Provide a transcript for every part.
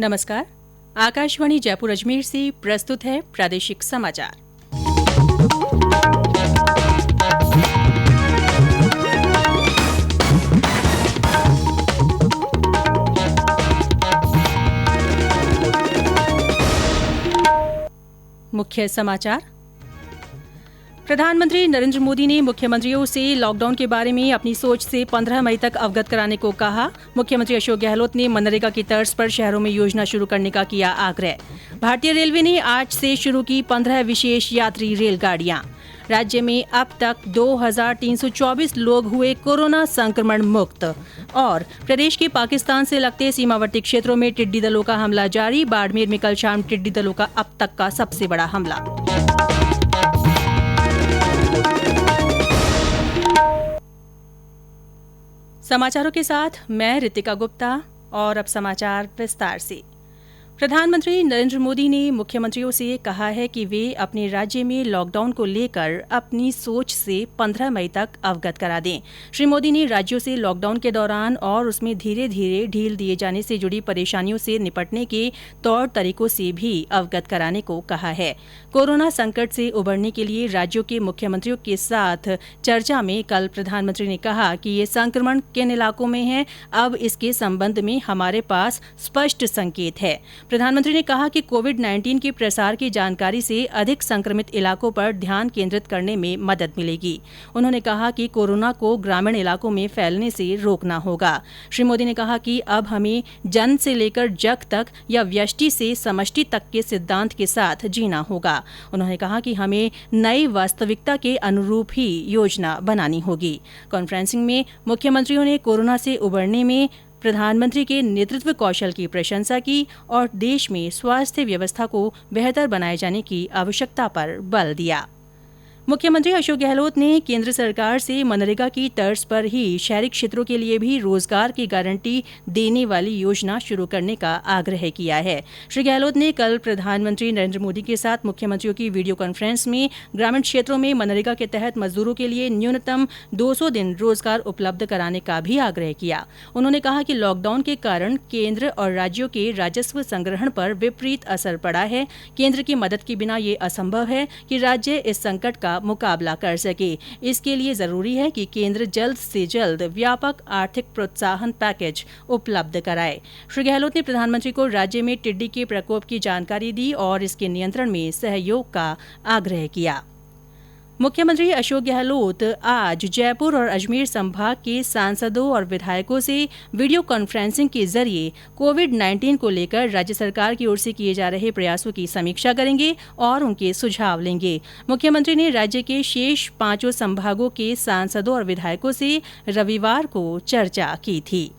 नमस्कार। आकाशवाणी जयपुर अजमेर से प्रस्तुत है प्रादेशिक समाचार। मुख्य समाचार। प्रधानमंत्री नरेंद्र मोदी ने मुख्यमंत्रियों से लॉकडाउन के बारे में अपनी सोच से 15 मई तक अवगत कराने को कहा। मुख्यमंत्री अशोक गहलोत ने मनरेगा की तर्ज पर शहरों में योजना शुरू करने का किया आग्रह। भारतीय रेलवे ने आज से शुरू की 15 विशेष यात्री रेलगाड़ियां। राज्य में अब तक 2324 लोग हुए कोरोना संक्रमण मुक्त। और प्रदेश के पाकिस्तान से लगते सीमावर्ती क्षेत्रों में टिड्डी दलों का हमला जारी। बाड़मेर में कल शाम टिड्डी दलों का अब तक का सबसे बड़ा हमला। समाचारों के साथ मैं रितिका गुप्ता। और अब समाचार विस्तार से। प्रधानमंत्री नरेंद्र मोदी ने मुख्यमंत्रियों से कहा है कि वे अपने राज्य में लॉकडाउन को लेकर अपनी सोच से 15 मई तक अवगत करा दें। श्री मोदी ने राज्यों से लॉकडाउन के दौरान और उसमें धीरे धीरे ढील दिए जाने से जुड़ी परेशानियों से निपटने के तौर तरीकों से भी अवगत कराने को कहा है। कोरोना संकट से उबरने के लिए राज्यों के मुख्यमंत्रियों के साथ चर्चा में कल प्रधानमंत्री ने कहा कि ये संक्रमण किन इलाकों में है, अब इसके संबंध में हमारे पास स्पष्ट संकेत है। प्रधानमंत्री ने कहा कि कोविड-19 के प्रसार की जानकारी से अधिक संक्रमित इलाकों पर ध्यान केंद्रित करने में मदद मिलेगी। उन्होंने कहा कि कोरोना को ग्रामीण इलाकों में फैलने से रोकना होगा। श्री मोदी ने कहा कि अब हमें जन से लेकर जग तक या व्यष्टि से समष्टि तक के सिद्धांत के साथ जीना होगा। उन्होंने कहा कि हमें नई वास्तविकता के अनुरूप ही योजना बनानी होगी। कॉन्फ्रेंसिंग में मुख्यमंत्रियों ने कोरोना से उबरने में प्रधानमंत्री के नेतृत्व कौशल की प्रशंसा की और देश में स्वास्थ्य व्यवस्था को बेहतर बनाए जाने की आवश्यकता पर बल दिया। मुख्यमंत्री अशोक गहलोत ने केंद्र सरकार से मनरेगा की तर्ज पर ही शहरी क्षेत्रों के लिए भी रोजगार की गारंटी देने वाली योजना शुरू करने का आग्रह किया है। श्री गहलोत ने कल प्रधानमंत्री नरेंद्र मोदी के साथ मुख्यमंत्रियों की वीडियो कॉन्फ्रेंस में ग्रामीण क्षेत्रों में मनरेगा के तहत मजदूरों के लिए न्यूनतम 200 दिन रोजगार उपलब्ध कराने का भी आग्रह किया। उन्होंने कहा कि लॉकडाउन के कारण केंद्र और राज्यों के राजस्व संग्रहण पर विपरीत असर पड़ा है। केंद्र की मदद के बिना ये असंभव है कि राज्य इस संकट का मुकाबला कर सके। इसके लिए जरूरी है कि केंद्र जल्द से जल्द व्यापक आर्थिक प्रोत्साहन पैकेज उपलब्ध कराए। श्री गहलोत ने प्रधानमंत्री को राज्य में टिड्डी के प्रकोप की जानकारी दी और इसके नियंत्रण में सहयोग का आग्रह किया। मुख्यमंत्री अशोक गहलोत आज जयपुर और अजमेर संभाग के सांसदों और विधायकों से वीडियो कॉन्फ्रेंसिंग के जरिए कोविड-19 को लेकर राज्य सरकार की ओर से किए जा रहे प्रयासों की समीक्षा करेंगे और उनके सुझाव लेंगे। मुख्यमंत्री ने राज्य के शेष 5 संभागों के सांसदों और विधायकों से रविवार को चर्चा की थी।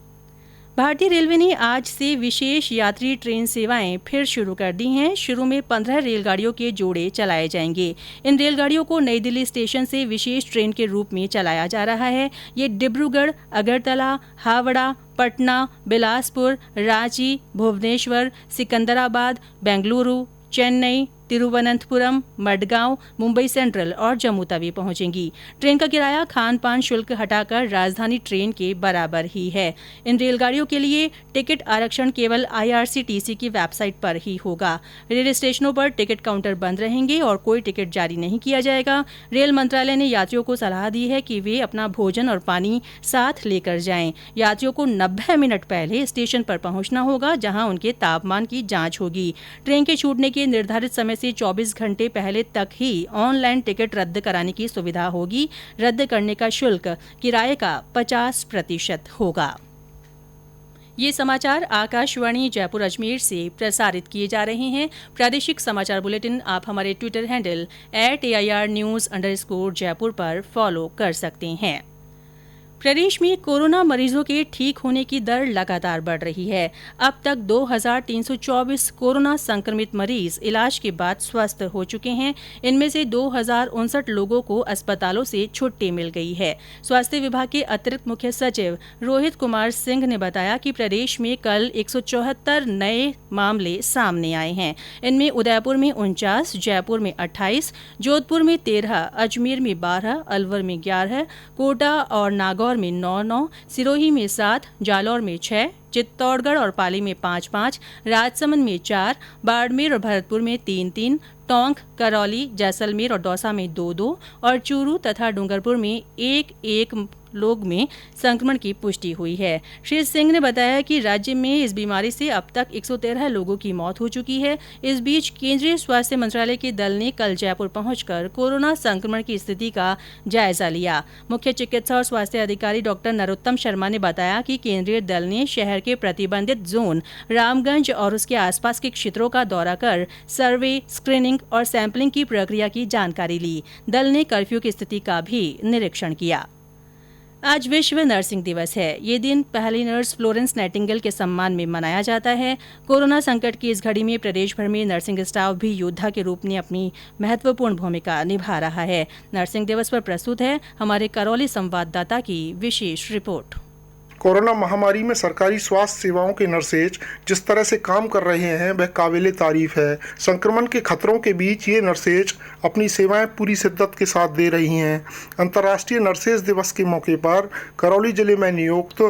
भारतीय रेलवे ने आज से विशेष यात्री ट्रेन सेवाएं फिर शुरू कर दी हैं। शुरू में 15 रेलगाड़ियों के जोड़े चलाए जाएंगे। इन रेलगाड़ियों को नई दिल्ली स्टेशन से विशेष ट्रेन के रूप में चलाया जा रहा है। ये डिब्रूगढ़, अगरतला, हावड़ा, पटना, बिलासपुर, रांची, भुवनेश्वर, सिकंदराबाद, बेंगलुरु, चेन्नई, तिरुवनंतपुरम, मडगांव, मुंबई सेंट्रल और जम्मू तवी पहुंचेंगी। ट्रेन का किराया खान पान शुल्क हटाकर राजधानी ट्रेन के बराबर ही है। इन रेलगाड़ियों के लिए टिकट आरक्षण केवल IRCTC की वेबसाइट पर ही होगा। रेल स्टेशनों पर टिकट काउंटर बंद रहेंगे और कोई टिकट जारी नहीं किया जाएगा। रेल मंत्रालय ने यात्रियों को सलाह दी है कि वे अपना भोजन और पानी साथ लेकर जाएं। यात्रियों को 90 मिनट पहले स्टेशन पर पहुंचना होगा, जहां उनके तापमान की जांच होगी। ट्रेन के छूटने के निर्धारित समय से 24 घंटे पहले तक ही ऑनलाइन टिकट रद्द कराने की सुविधा होगी। रद्द करने का शुल्क किराए का 50% होगा। ये समाचार आकाशवाणी जयपुर अजमेर से प्रसारित किए जा रहे हैं। प्रादेशिक समाचार बुलेटिन आप हमारे ट्विटर हैंडल @AIRnews_जयपुर पर फॉलो कर सकते हैं। प्रदेश में कोरोना मरीजों के ठीक होने की दर लगातार बढ़ रही है। अब तक 2324 कोरोना संक्रमित मरीज इलाज के बाद स्वस्थ हो चुके हैं। इनमें से 2059 लोगों को अस्पतालों से छुट्टी मिल गई है। स्वास्थ्य विभाग के अतिरिक्त मुख्य सचिव रोहित कुमार सिंह ने बताया कि प्रदेश में कल 174 नए मामले सामने आए हैं। इनमें उदयपुर में 49, जयपुर में 28, जोधपुर में 13, अजमेर में 12, अलवर में 11, कोटा और नागौर नागौर में 9-9, सिरोही में 7, जालौर में 6, चित्तौड़गढ़ और पाली में 5-5, राजसमंद में 4, बाड़मेर और भरतपुर में 3-3, टोंक, करौली, जैसलमेर और दौसा में 2-2 और चूरू तथा डूंगरपुर में 1-1 लोग में संक्रमण की पुष्टि हुई है। श्री सिंह ने बताया कि राज्य में इस बीमारी से अब तक 113 लोगों की मौत हो चुकी है। इस बीच केंद्रीय स्वास्थ्य मंत्रालय के दल ने कल जयपुर पहुंचकर कोरोना संक्रमण की स्थिति का जायजा लिया। मुख्य चिकित्सा और स्वास्थ्य अधिकारी डॉक्टर नरोत्तम शर्मा ने बताया कि केंद्रीय दल ने शहर के प्रतिबंधित जोन रामगंज और उसके आसपास के क्षेत्रों का दौरा कर सर्वे, स्क्रीनिंग और सैंपलिंग की प्रक्रिया की जानकारी ली। दल ने कर्फ्यू की स्थिति का भी निरीक्षण किया। आज विश्व नर्सिंग दिवस है। ये दिन पहली नर्स फ्लोरेंस नाइटिंगेल के सम्मान में मनाया जाता है। कोरोना संकट की इस घड़ी में प्रदेश भर में नर्सिंग स्टाफ भी योद्धा के रूप में अपनी महत्वपूर्ण भूमिका निभा रहा है। नर्सिंग दिवस पर प्रस्तुत है हमारे करौली संवाददाता की विशेष रिपोर्ट। कोरोना महामारी में सरकारी स्वास्थ्य सेवाओं के नर्सेज जिस तरह से काम कर रहे हैं वह काबिले तारीफ है। संक्रमण के खतरों के बीच ये नर्सेज अपनी सेवाएं पूरी शिद्दत के साथ दे रही हैं। अंतर्राष्ट्रीय नर्सेज दिवस के मौके पर करौली जिले में नियुक्त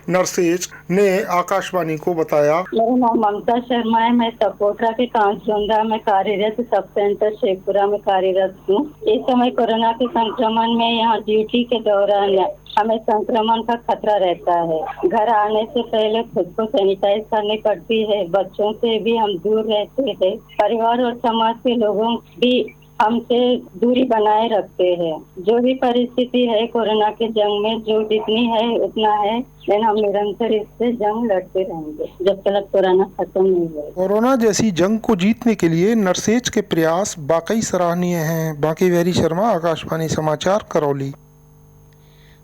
नर्सेज ने आकाशवाणी को बताया, मेरा नाम ममता शर्मा है। मैं सपोटरा के कांचगंगा में कार्यरत सब सेंटर शेखपुरा में कार्यरत हूँ। इस समय कोरोना के संक्रमण में यहाँ ड्यूटी के दौरान हमें संक्रमण का खतरा रहता है। घर आने से पहले खुद को सैनिटाइज करनी पड़ती है। बच्चों से भी हम दूर रहते हैं। परिवार और समाज के लोगों भी हमसे दूरी बनाए रखते हैं। जो भी परिस्थिति है कोरोना के जंग में जो जितनी है उतना है, लेकिन हम निरंतर इससे जंग लड़ते रहेंगे जब तक कोरोना खत्म नहीं हो। कोरोना जैसी जंग को जीतने के लिए नर्सेज के प्रयास वाकई सराहनीय हैं। बाकी वेरी शर्मा, आकाशवाणी समाचार, करौली।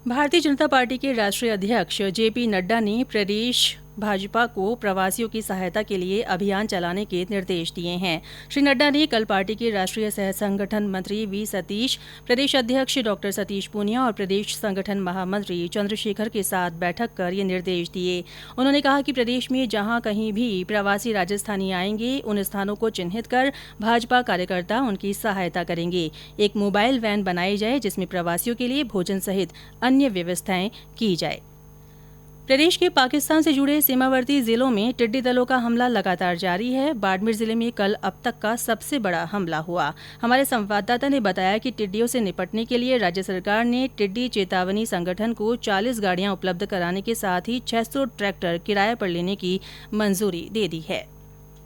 भारतीय जनता पार्टी के राष्ट्रीय अध्यक्ष जेपी नड्डा ने प्रदेश भाजपा को प्रवासियों की सहायता के लिए अभियान चलाने के निर्देश दिए हैं। श्री नड्डा ने कल पार्टी के राष्ट्रीय सह संगठन मंत्री वी सतीश, प्रदेश अध्यक्ष डॉक्टर सतीश पूनिया और प्रदेश संगठन महामंत्री चंद्रशेखर के साथ बैठक कर ये निर्देश दिए। उन्होंने कहा कि प्रदेश में जहां कहीं भी प्रवासी राजस्थानी आएंगे उन स्थानों को चिन्हित कर भाजपा कार्यकर्ता उनकी सहायता करेंगे। एक मोबाइल वैन बनाई जाए जिसमें प्रवासियों के लिए भोजन सहित अन्य व्यवस्थाएं की जाए। प्रदेश के पाकिस्तान से जुड़े सीमावर्ती जिलों में टिड्डी दलों का हमला लगातार जारी है। बाड़मेर जिले में कल अब तक का सबसे बड़ा हमला हुआ। हमारे संवाददाता ने बताया कि टिड्डियों से निपटने के लिए राज्य सरकार ने टिड्डी चेतावनी संगठन को 40 गाड़ियां उपलब्ध कराने के साथ ही 600 ट्रैक्टर किराए पर लेने की मंजूरी दे दी है।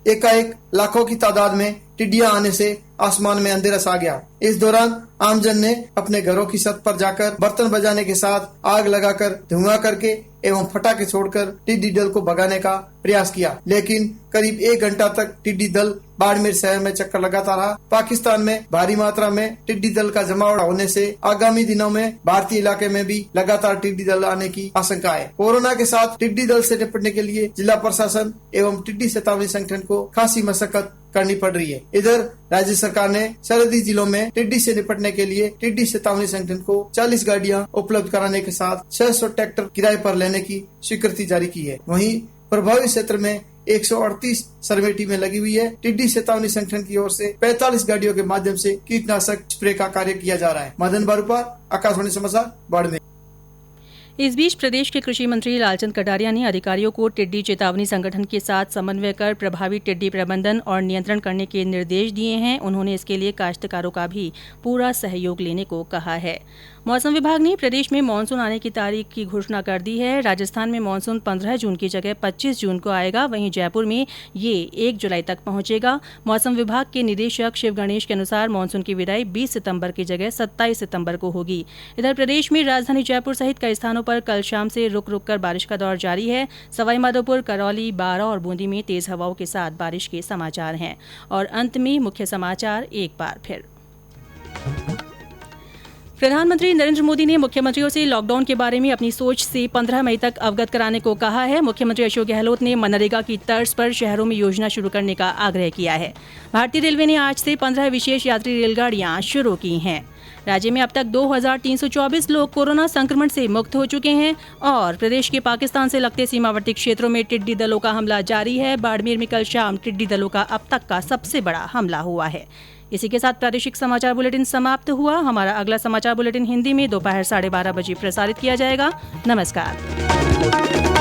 एकाएक लाखों की तादाद में टिड्डियां आने से आसमान में अंधेरा छा गया। इस दौरान आमजन ने अपने घरों की छत पर जाकर बर्तन बजाने के साथ आग लगाकर धुआं करके एवं फटाके छोड़कर टिड्डी दल को भगाने का प्रयास किया, लेकिन करीब 1 घंटा तक टिड्डी दल बाड़मेर शहर में चक्कर लगाता रहा। पाकिस्तान में भारी मात्रा में टिड्डी दल का जमावड़ा होने से आगामी दिनों में भारतीय इलाके में भी लगातार टिड्डी दल आने की आशंका है। कोरोना के साथ टिड्डी दल से निपटने के लिए जिला प्रशासन एवं टिड्डी चेतावनी संगठन को खासी मशक्कत करनी पड़ रही है। इधर राज्य सरकार ने सरहदी जिलों में टिड्डी से निपटने के लिए टिड्डी चेतावनी संगठन को 40 गाड़ियां उपलब्ध कराने के साथ 600 ट्रैक्टर किराए पर लेने की स्वीकृति जारी की है। वहीं प्रभावित क्षेत्र में 138 सर्वे टीमें लगी हुई है। टिड्डी चेतावनी संगठन की ओर से 45 गाड़ियों के माध्यम से कीटनाशक स्प्रे का कार्य किया जा रहा है। मदन बारूपा, आकाशवाणी समाचार, बाड़मेर। इस बीच प्रदेश के कृषि मंत्री लालचंद कटारिया ने अधिकारियों को टिड्डी चेतावनी संगठन के साथ समन्वय कर प्रभावी टिड्डी प्रबंधन और नियंत्रण करने के निर्देश दिए हैं। उन्होंने इसके लिए काश्तकारों का भी पूरा सहयोग लेने को कहा है। मौसम विभाग ने प्रदेश में मानसून आने की तारीख की घोषणा कर दी है। राजस्थान में मानसून 15 जून की जगह 25 जून को आएगा। वहीं जयपुर में ये 1 जुलाई तक पहुंचेगा। मौसम विभाग के निदेशक शिव गणेश के अनुसार मानसून की विदाई 20 सितंबर की जगह 27 सितंबर को होगी। इधर प्रदेश में राजधानी जयपुर सहित कई स्थानों पर कल शाम से रुक रुक कर बारिश का दौर जारी है। सवाईमाधोपुर, करौली, बारां और बूंदी में तेज हवाओं के साथ बारिश के समाचार हैं। और अंत में मुख्य समाचार एक बार फिर। प्रधानमंत्री नरेंद्र मोदी ने मुख्यमंत्रियों से लॉकडाउन के बारे में अपनी सोच से 15 मई तक अवगत कराने को कहा है। मुख्यमंत्री अशोक गहलोत ने मनरेगा की तर्ज पर शहरों में योजना शुरू करने का आग्रह किया है। भारतीय रेलवे ने आज से 15 विशेष यात्री रेलगाड़ियां शुरू की हैं। राज्य में अब तक 2324 लोग कोरोना संक्रमण से मुक्त हो चुके हैं। और प्रदेश के पाकिस्तान से लगते सीमावर्ती क्षेत्रों में टिड्डी दलों का हमला जारी है। बाड़मेर में कल शाम टिड्डी दलों का अब तक का सबसे बड़ा हमला हुआ है। इसी के साथ प्रादेशिक समाचार बुलेटिन समाप्त हुआ। हमारा अगला समाचार बुलेटिन हिंदी में दोपहर 12:30 बजे प्रसारित किया जाएगा। नमस्कार।